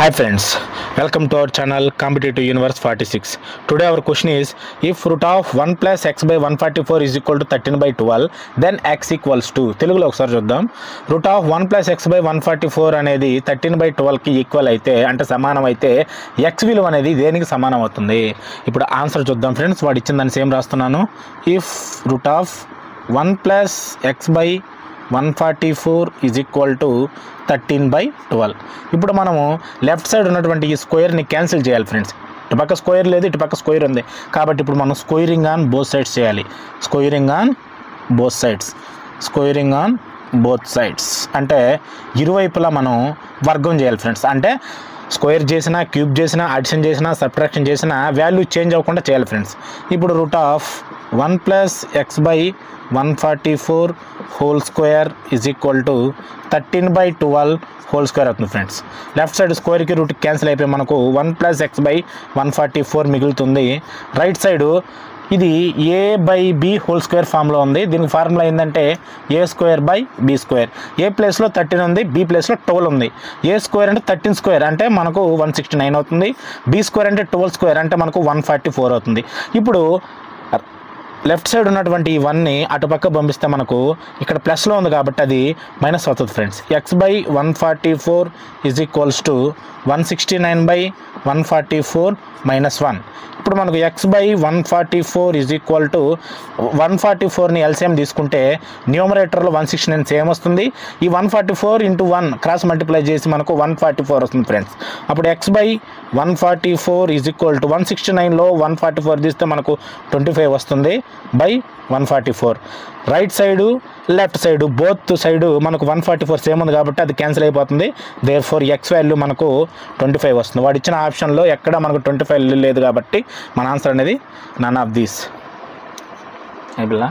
Hi friends, welcome to our channel Competitive Universe 46. Today our question is, if root of 1 plus x by 144 is equal to 13 by 12, then x equals to, తెలుగులో ఒకసారి చూద్దాం. Route of 1 plus x by 144 అనేది 13 by 12కి equal అయితే, అంటే సమానం అయితే, x విలువ అనేది దేనికి సమానం అవుతుంది? ఇప్పుడు ఆన్సర్ చూద్దాం ఫ్రెండ్స్. వాడు ఇచ్చిన దాన్ని సేమ్ రాస్తున్నాను. If route of 1 plus x by 144 is equal to 13 by 12. ఇప్పుడు మనము లెఫ్ట్ సైడ్ ఉన్నటువంటి ఈ స్క్వేర్ని క్యాన్సిల్ చేయాలి ఫ్రెండ్స్. ఇటుపక్క స్క్వేర్ లేదు, ఇటుపక్క స్క్వేర్ ఉంది కాబట్టి ఇప్పుడు మనం స్క్వేరింగ్ ఆన్ బోత్ సైడ్స్ చేయాలి. Squaring on both sides, squaring on both sides అంటే ఇరువైపులా మనం వర్గం చేయాలి ఫ్రెండ్స్. అంటే స్క్వేర్ చేసినా, క్యూబ్ చేసినా, అడిషన్ చేసినా, సబ్ట్రాక్షన్ చేసినా వాల్యూ చేంజ్ అవ్వకుండా చేయాలి ఫ్రెండ్స్. ఇప్పుడు root of 1 plus x by 144 whole square is equal to 13 by 12 whole square అవుతుంది ఫ్రెండ్స్. లెఫ్ట్ సైడ్ స్క్వేర్కి రూట్ క్యాన్సిల్ అయిపోయి మనకు 1 plus x by 144 మిగులుతుంది. రైట్ సైడు ఇది ఏ బై బి హోల్ స్క్వేర్ ఫామ్లో ఉంది. దీనికి ఫార్ములా ఏంటంటే ఏ స్క్వేర్ బై బి స్క్వేర్. ఏ ప్లేస్లో 13 ఉంది, బి ప్లేస్లో 12 ఉంది. ఏ స్క్వేర్ అంటే 13 స్క్వేర్ అంటే మనకు 169 అవుతుంది. బి స్క్వేర్ అంటే 12 స్క్వేర్ అంటే మనకు 144 అవుతుంది. ఇప్పుడు లెఫ్ట్ సైడ్ ఉన్నటువంటి ఇవన్నీ అటుపక్క పంపిస్తే మనకు ఇక్కడ ప్లస్లో ఉంది కాబట్టి అది మైనస్ అవుతుంది friends. X by 144 is equals to 169 by 144 minus 1. ఇప్పుడు మనకు x by 144 is equal to 144ని ఎల్సిఎం తీసుకుంటే న్యూమరేటర్లో 169 సేమ్ వస్తుంది. ఈ 144 into 1 క్రాస్ మల్టిప్లై చేసి మనకు 144 వస్తుంది ఫ్రెండ్స్. అప్పుడు x by 144 is equal to 169లో 144 తీస్తే మనకు 25 వస్తుంది by 144. Right side left side both side మనకు 144 సేమ్ ఉంది కాబట్టి అది క్యాన్సిల్ అయిపోతుంది. దేర్ ఫోర్ ఎక్స్ వాల్యూ మనకు 25 వస్తుంది. వాడు ఇచ్చిన ఆప్షన్లో ఎక్కడ మనకు 25 లేదు కాబట్టి మన ఆన్సర్ అనేది నన్ ఆఫ్ దీస్. అయిపోయిందా?